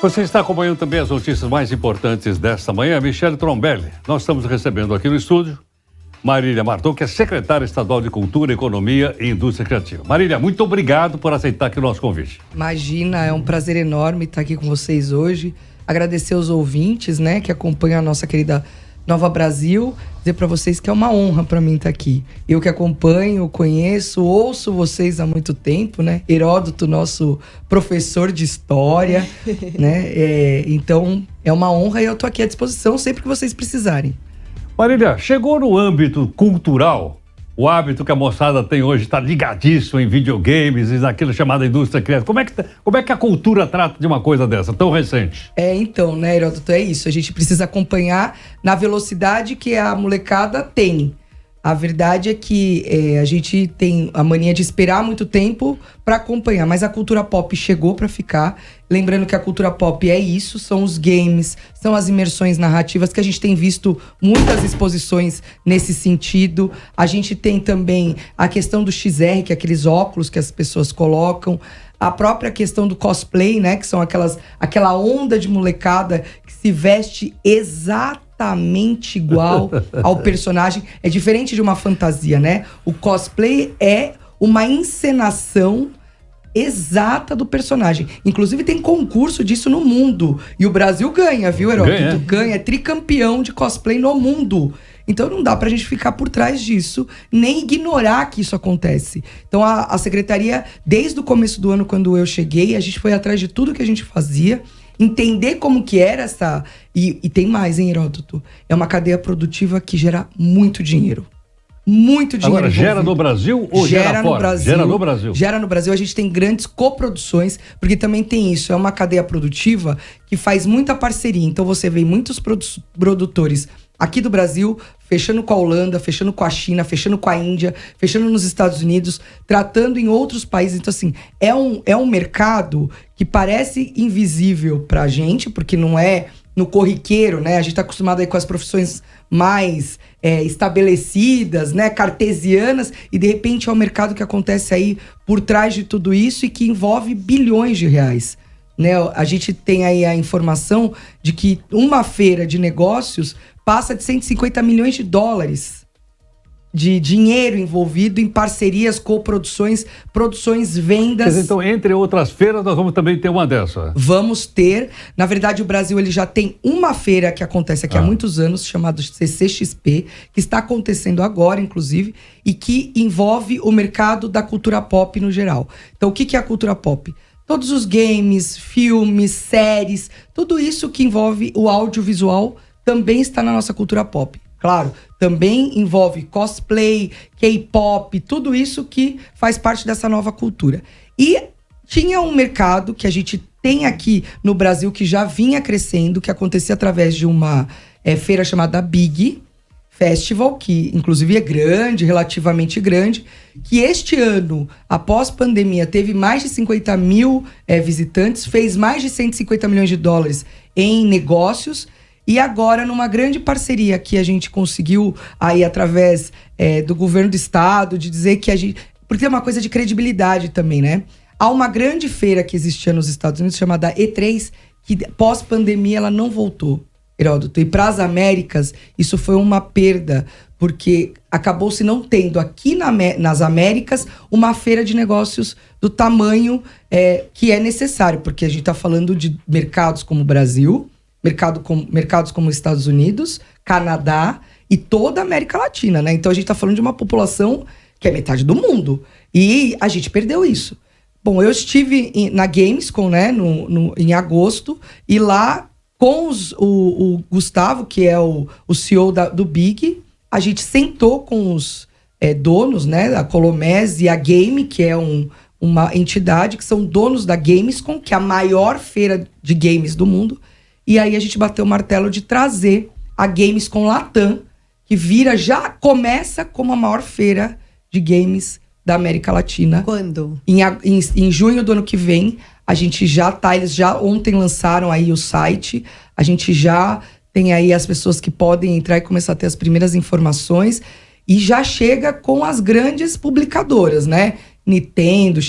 Você está acompanhando também as notícias mais importantes desta manhã. Michele Trombelli. Nós estamos recebendo aqui no estúdio Marília Marton, que é secretária estadual de Cultura, Economia e Indústria Criativa. Marília, muito obrigado por aceitar aqui o nosso convite. Imagina, é um prazer enorme estar aqui com vocês hoje. Agradecer aos ouvintes, né, que acompanham a nossa querida Nova Brasil. Dizer para vocês que é uma honra para mim estar aqui. Eu que acompanho, conheço, ouço vocês há muito tempo, né? Heródoto, nosso professor de história, né? Então, é uma honra e eu tô aqui à disposição sempre que vocês precisarem. Marília, chegou no âmbito cultural, o hábito que a moçada tem hoje está ligadíssimo em videogames e naquilo chamado indústria criativa. Como é que a cultura trata de uma coisa dessa, tão recente? Então, né, Heródoto, é isso. A gente precisa acompanhar na velocidade que a molecada tem. A verdade é que a gente tem a mania de esperar muito tempo para acompanhar, mas a cultura pop chegou para ficar. Lembrando que a cultura pop é isso, são os games, são as imersões narrativas, que a gente tem visto muitas exposições nesse sentido. A gente tem também a questão do XR, que é aqueles óculos que as pessoas colocam. A própria questão do cosplay, né, que são aquela onda de molecada que se veste exatamente igual ao personagem. É diferente de uma fantasia, né? O cosplay é uma encenação exata do personagem. Inclusive tem concurso disso no mundo. E o Brasil ganha, viu, Heródoto? Ganha, é tricampeão de cosplay no mundo. Então não dá pra gente ficar por trás disso, nem ignorar que isso acontece. Então a secretaria, desde o começo do ano, quando eu cheguei, a gente foi atrás de tudo que a gente fazia, entender como que era essa... E tem mais, hein, Heródoto? É uma cadeia produtiva que gera muito dinheiro. Muito dinheiro. Agora, gera no Brasil ou gera fora? Brasil, gera no Brasil. Gera no Brasil. A gente tem grandes coproduções, porque também tem isso. É uma cadeia produtiva que faz muita parceria. Então você vê muitos produtores aqui do Brasil fechando com a Holanda, fechando com a China, fechando com a Índia, fechando nos Estados Unidos, tratando em outros países. Então, assim, é um mercado que parece invisível pra gente, porque não é no corriqueiro, né? A gente tá acostumado aí com as profissões mais estabelecidas, né? Cartesianas, e de repente é um mercado que acontece aí por trás de tudo isso e que envolve bilhões de reais. Né? A gente tem aí a informação de que uma feira de negócios passa de 150 milhões de dólares de dinheiro envolvido em parcerias, coproduções, produções, vendas. Quer dizer, então, entre outras feiras, nós vamos também ter uma dessa. Vamos ter. Na verdade, o Brasil ele já tem uma feira que acontece aqui há muitos anos, chamada CCXP, que está acontecendo agora, inclusive, e que envolve o mercado da cultura pop no geral. Então, o que é a cultura pop? Todos os games, filmes, séries, tudo isso que envolve o audiovisual também está na nossa cultura pop. Claro, também envolve cosplay, K-pop, tudo isso que faz parte dessa nova cultura. E tinha um mercado que a gente tem aqui no Brasil que já vinha crescendo, que acontecia através de uma feira chamada Big Festival, que inclusive é grande, relativamente grande, que este ano, após pandemia, teve mais de 50 mil visitantes, fez mais de 150 milhões de dólares em negócios. E agora, numa grande parceria que a gente conseguiu aí através do governo do estado, de dizer que a gente... Porque é uma coisa de credibilidade também, né? Há uma grande feira que existia nos Estados Unidos, chamada E3, que pós-pandemia ela não voltou, Heródoto. E para as Américas, isso foi uma perda, porque acabou-se não tendo aqui nas Américas uma feira de negócios do tamanho que é necessário, porque a gente está falando de mercados como o Brasil, mercados como os Estados Unidos, Canadá e toda a América Latina, né? Então a gente tá falando de uma população que é metade do mundo. E a gente perdeu isso. Bom, eu estive na Gamescom, né, em agosto, e lá com o Gustavo, que é o CEO do Big, a gente sentou com os donos, né, a Colomés e a Game, que é uma entidade que são donos da Gamescom, que é a maior feira de games do mundo. E aí a gente bateu o martelo de trazer a Gamescom Latam, que já começa como a maior feira de games da América Latina. Quando? Em junho do ano que vem, a gente eles já ontem lançaram aí o site, a gente já tem aí as pessoas que podem entrar e começar a ter as primeiras informações, e já chega com as grandes publicadoras, né? Nintendo,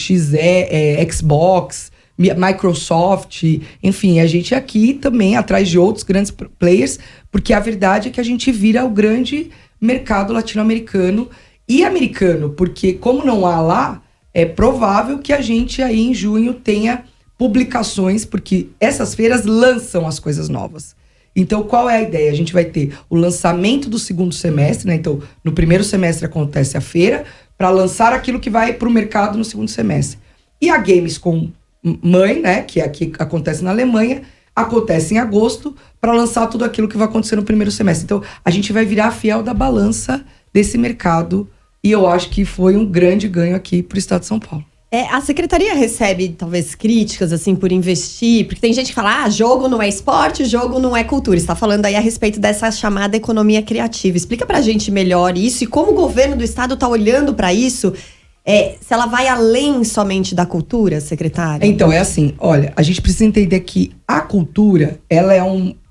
Xbox, Microsoft, enfim, a gente aqui também atrás de outros grandes players, porque a verdade é que a gente vira o grande mercado latino-americano e americano, porque como não há lá, é provável que a gente aí em junho tenha publicações, porque essas feiras lançam as coisas novas. Então, qual é a ideia? A gente vai ter o lançamento do segundo semestre, né? Então, no primeiro semestre acontece a feira, para lançar aquilo que vai para o mercado no segundo semestre. E a Gamescom mãe, né? Que aqui acontece na Alemanha, acontece em agosto, para lançar tudo aquilo que vai acontecer no primeiro semestre. Então, a gente vai virar a fiel da balança desse mercado, e eu acho que foi um grande ganho aqui para o estado de São Paulo. A secretaria recebe, talvez, críticas, assim, por investir? Porque tem gente que fala, jogo não é esporte, jogo não é cultura. Você está falando aí a respeito dessa chamada economia criativa. Explica pra gente melhor isso e como o governo do estado está olhando para isso. Se ela vai além somente da cultura, secretária? Então, é assim, olha, a gente precisa entender que a cultura, ela é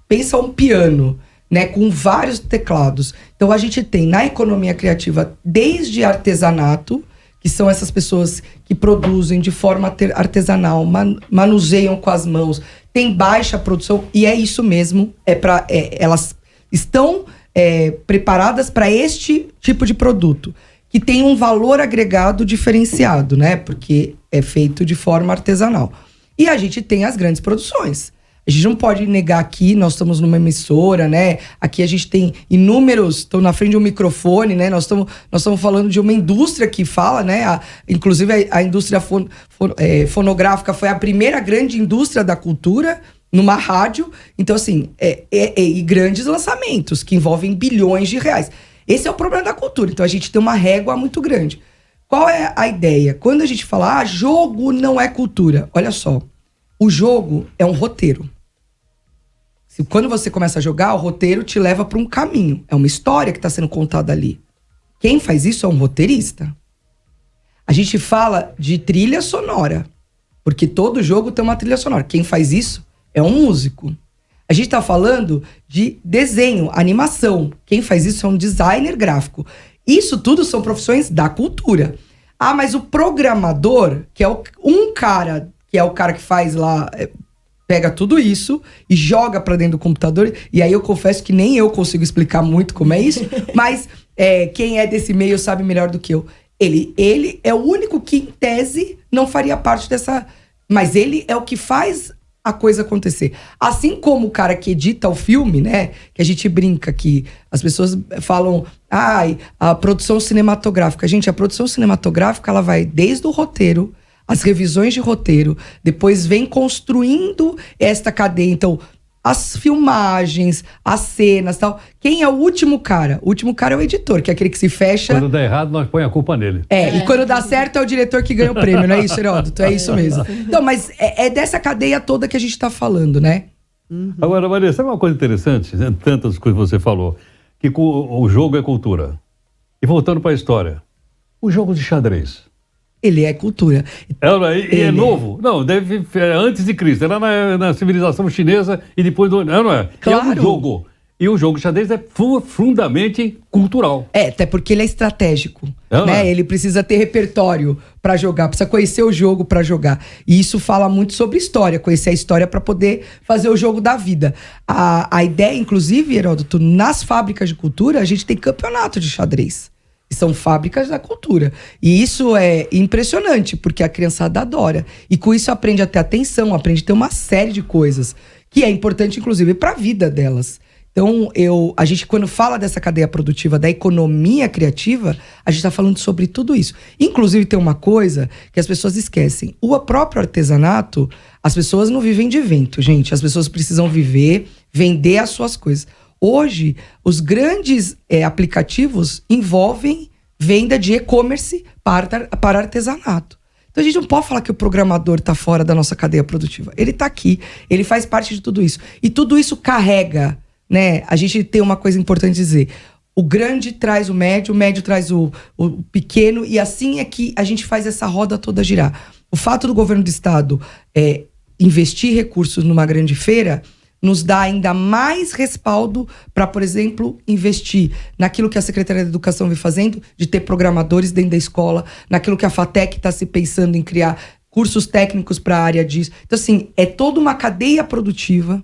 pensa um piano, né, com vários teclados. Então, a gente tem na economia criativa, desde artesanato, que são essas pessoas que produzem de forma artesanal, manuseiam com as mãos, tem baixa produção, e é isso mesmo, elas estão preparadas para este tipo de produto, que tem um valor agregado diferenciado, né? Porque é feito de forma artesanal. E a gente tem as grandes produções. A gente não pode negar aqui, nós estamos numa emissora, né? Aqui a gente tem inúmeros, estão na frente de um microfone, né? Nós estamos falando de uma indústria que fala, né? Inclusive a indústria fonográfica foi a primeira grande indústria da cultura numa rádio. Então, assim, e grandes lançamentos que envolvem bilhões de reais. Esse é o problema da cultura. Então, a gente tem uma régua muito grande. Qual é a ideia? Quando a gente fala, jogo não é cultura. Olha só, o jogo é um roteiro. Quando você começa a jogar, o roteiro te leva para um caminho. É uma história que está sendo contada ali. Quem faz isso é um roteirista. A gente fala de trilha sonora, porque todo jogo tem uma trilha sonora. Quem faz isso é um músico. A gente está falando de desenho, animação. Quem faz isso é um designer gráfico. Isso tudo são profissões da cultura. Mas o programador, que é um cara, que é o cara que faz lá, pega tudo isso e joga para dentro do computador. E aí eu confesso que nem eu consigo explicar muito como é isso, mas quem é desse meio sabe melhor do que eu. Ele é o único que, em tese, não faria parte dessa... Mas ele é o que faz a coisa acontecer. Assim como o cara que edita o filme, né? Que a gente brinca que as pessoas falam, a produção cinematográfica. Gente, a produção cinematográfica, ela vai desde o roteiro, as revisões de roteiro, depois vem construindo esta cadeia. Então, as filmagens, as cenas e tal. Quem é o último cara? O último cara é o editor, que é aquele que se fecha... Quando dá errado, nós põe a culpa nele. E quando dá certo, é o diretor que ganha o prêmio, não é isso, Heródoto? É isso mesmo. Então, mas é dessa cadeia toda que a gente tá falando, né? Uhum. Agora, Maria, sabe uma coisa interessante? Tantas coisas que você falou. Que o jogo é cultura. E voltando para a história. O jogo de xadrez. Ele é cultura. É novo? Não, antes de Cristo. Era na civilização chinesa e depois do... Não é? Claro. É um jogo. E o jogo de xadrez é profundamente cultural. Até porque ele é estratégico. Né? Ele precisa ter repertório para jogar, precisa conhecer o jogo para jogar. E isso fala muito sobre história, conhecer a história para poder fazer o jogo da vida. A ideia, inclusive, Heródoto, nas fábricas de cultura, a gente tem campeonato de xadrez. São fábricas da cultura. E isso é impressionante, porque a criançada adora. E com isso aprende a ter atenção, aprende a ter uma série de coisas, que é importante, inclusive, para a vida delas. Então, a gente, quando fala dessa cadeia produtiva, da economia criativa, a gente está falando sobre tudo isso. Inclusive, tem uma coisa que as pessoas esquecem. O próprio artesanato, as pessoas não vivem de vento, gente. As pessoas precisam vender as suas coisas. Hoje, os grandes aplicativos envolvem venda de e-commerce para artesanato. Então, a gente não pode falar que o programador está fora da nossa cadeia produtiva. Ele está aqui, ele faz parte de tudo isso. E tudo isso carrega, né? A gente tem uma coisa importante dizer. O grande traz o médio traz o pequeno, e assim é que a gente faz essa roda toda girar. O fato do governo do estado investir recursos numa grande feira nos dá ainda mais respaldo para, por exemplo, investir naquilo que a Secretaria da Educação vem fazendo, de ter programadores dentro da escola, naquilo que a FATEC está se pensando em criar cursos técnicos para a área disso. Então, assim, é toda uma cadeia produtiva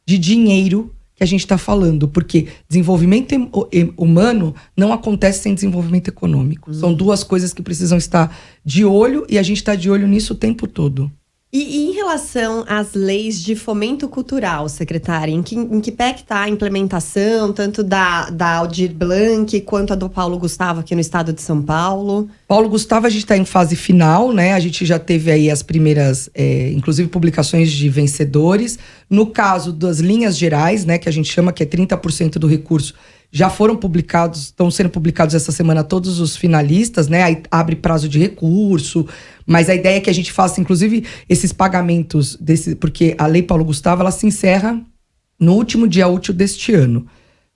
de dinheiro que a gente está falando, porque desenvolvimento humano não acontece sem desenvolvimento econômico. São duas coisas que precisam estar de olho e a gente está de olho nisso o tempo todo. E em relação às leis de fomento cultural, secretária, em que pé que está a implementação, tanto da Aldir Blanc quanto a do Paulo Gustavo aqui no estado de São Paulo? Paulo Gustavo, a gente está em fase final, né? A gente já teve aí as primeiras, inclusive, publicações de vencedores. No caso das linhas gerais, né, que a gente chama que é 30% do recurso, já foram publicados, estão sendo publicados essa semana todos os finalistas, né? Aí abre prazo de recurso, mas a ideia é que a gente faça, inclusive, esses pagamentos, porque a Lei Paulo Gustavo, ela se encerra no último dia útil deste ano.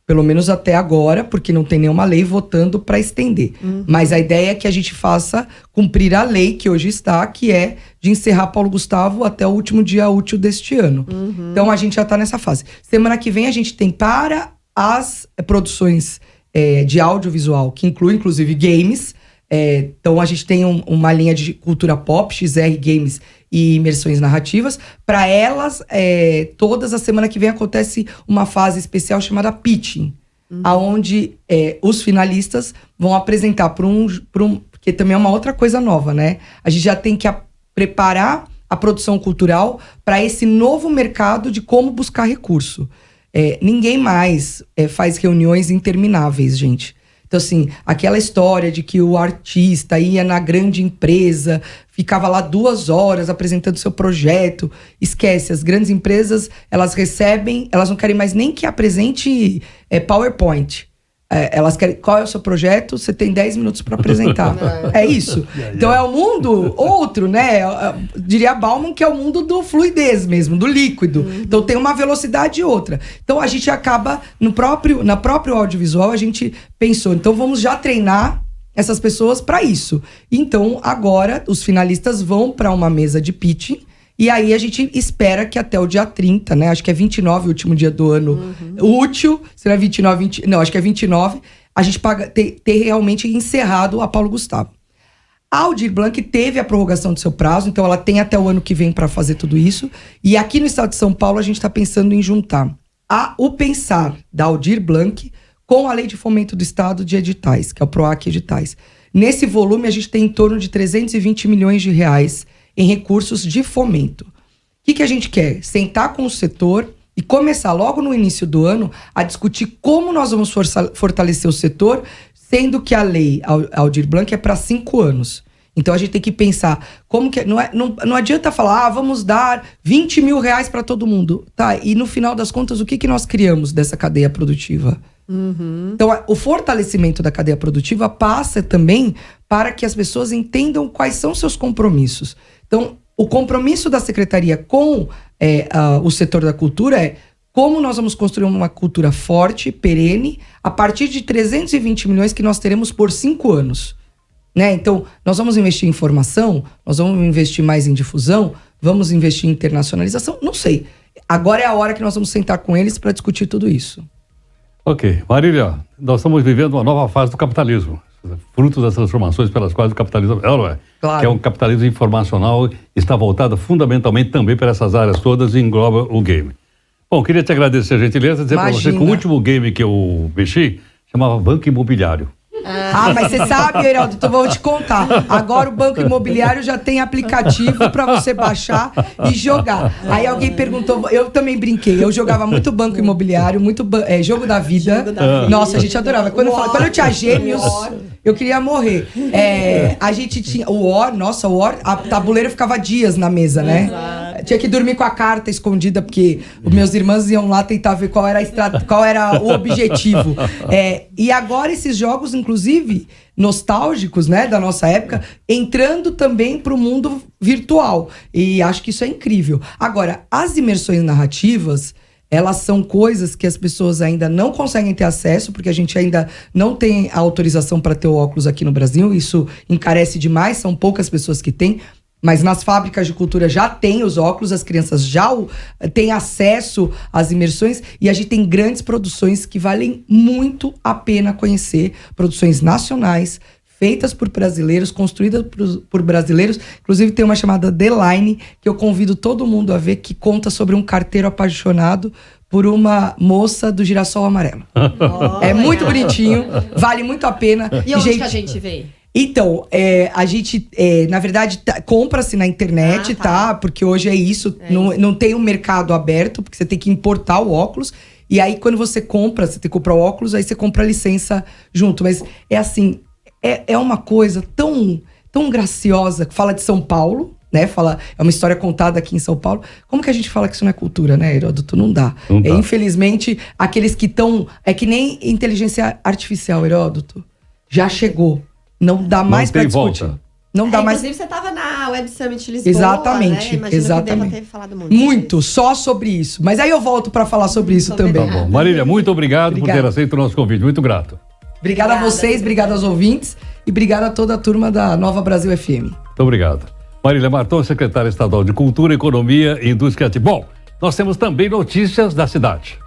Pelo menos até agora, porque não tem nenhuma lei votando para estender. Mas a ideia é que a gente faça cumprir a lei que hoje está, que é de encerrar Paulo Gustavo até o último dia útil deste ano. Então a gente já está nessa fase. Semana que vem a gente tem para as produções de audiovisual, que inclui inclusive games. Então a gente tem uma linha de cultura pop, XR Games e imersões narrativas. Para elas, todas a semana que vem acontece uma fase especial chamada Pitching, aonde os finalistas vão apresentar para um... Porque também é uma outra coisa nova, né? A gente já tem que preparar a produção cultural para esse novo mercado de como buscar recurso. Ninguém mais faz reuniões intermináveis, gente. Então, assim, aquela história de que o artista ia na grande empresa, ficava lá 2 horas apresentando seu projeto. Esquece, as grandes empresas, elas recebem, elas não querem mais nem que apresente PowerPoint. Elas querem, qual é o seu projeto? Você tem 10 minutos para apresentar. É isso. Então é o mundo outro, né? Diria Bauman que é o mundo do fluidez mesmo, do líquido. Então tem uma velocidade outra. Então a gente acaba, na próprio audiovisual, a gente pensou, então vamos já treinar essas pessoas para isso. Então agora os finalistas vão para uma mesa de pitching. E aí a gente espera que até o dia 30, né? Acho que é 29 o último dia do ano útil. Será 29, não, acho que é 29. A gente ter realmente encerrado a Paulo Gustavo. A Aldir Blanc teve a prorrogação do seu prazo, então ela tem até o ano que vem para fazer tudo isso. E aqui no estado de São Paulo a gente está pensando em juntar o Pensar da Aldir Blanc com a Lei de Fomento do Estado de Editais, que é o PROAC Editais. Nesse volume a gente tem em torno de 320 milhões de reais em recursos de fomento. O que a gente quer? Sentar com o setor e começar logo no início do ano a discutir como nós vamos fortalecer o setor, sendo que a lei Aldir Blanc é para 5 anos. Então a gente tem que pensar como que... Não adianta falar, vamos dar 20 mil reais para todo mundo. Tá, e no final das contas, o que nós criamos dessa cadeia produtiva? Então, o fortalecimento da cadeia produtiva passa também para que as pessoas entendam quais são seus compromissos. Então, o compromisso da Secretaria com o setor da cultura é como nós vamos construir uma cultura forte, perene, a partir de 320 milhões que nós teremos por 5 anos. Né? Então, nós vamos investir em formação, nós vamos investir mais em difusão, vamos investir em internacionalização, não sei. Agora é a hora que nós vamos sentar com eles para discutir tudo isso. Ok. Marília, nós estamos vivendo uma nova fase do capitalismo. Fruto das transformações pelas quais o capitalismo... Claro. Que é um capitalismo informacional, está voltado fundamentalmente também para essas áreas todas e engloba o game. Bom, queria te agradecer a gentileza, dizer para você que o último game que eu mexi chamava Banco Imobiliário. Mas você sabe, Heraldo, então vou te contar. Agora o Banco Imobiliário já tem aplicativo para você baixar e jogar. Aí alguém perguntou, eu também brinquei, eu jogava muito Banco Imobiliário, muito Jogo da Vida. Nossa, a gente adorava. Quando eu tinha gêmeos, eu queria morrer. A gente tinha o War, a tabuleiro ficava dias na mesa, né? Tinha que dormir com a carta escondida, porque os meus irmãos iam lá tentar ver qual era o objetivo. E agora esses jogos, inclusive, nostálgicos, né, da nossa época, entrando também para o mundo virtual. E acho que isso é incrível. Agora, as imersões narrativas, elas são coisas que as pessoas ainda não conseguem ter acesso, porque a gente ainda não tem a autorização para ter o óculos aqui no Brasil. Isso encarece demais, são poucas pessoas que têm. Mas nas fábricas de cultura já tem os óculos, as crianças já têm acesso às imersões e a gente tem grandes produções que valem muito a pena conhecer, produções nacionais, feitas por brasileiros, construídas por brasileiros. Inclusive tem uma chamada The Line, que eu convido todo mundo a ver, que conta sobre um carteiro apaixonado por uma moça do girassol amarelo. É muito bonitinho, vale muito a pena. E onde que a gente vê? Então, a gente, na verdade, compra-se na internet, tá? Porque hoje é isso, não tem um mercado aberto, porque você tem que importar o óculos. E aí, quando você compra, você tem que comprar o óculos, aí você compra a licença junto. Mas é assim, é uma coisa tão graciosa, que fala de São Paulo, né? É uma história contada aqui em São Paulo. Como que a gente fala que isso não é cultura, né, Heródoto? Não dá. Infelizmente, aqueles que estão... É que nem inteligência artificial, Heródoto. Já chegou. Não dá mais pra discutir. Volta. Não dá mais. Inclusive, você estava na Web Summit Lisboa, exatamente, né? Imagino exatamente. que deva ter falado muito, só sobre isso. Mas aí eu volto para falar sobre isso também. Tá bom. Marília, muito obrigado por ter aceito o nosso convite. Muito grato. Obrigada a vocês, obrigada aos ouvintes e obrigada a toda a turma da Nova Brasil FM. Muito obrigado. Marília Marton, secretária estadual de Cultura, Economia e Indústria Criativa. Bom, nós temos também notícias da cidade.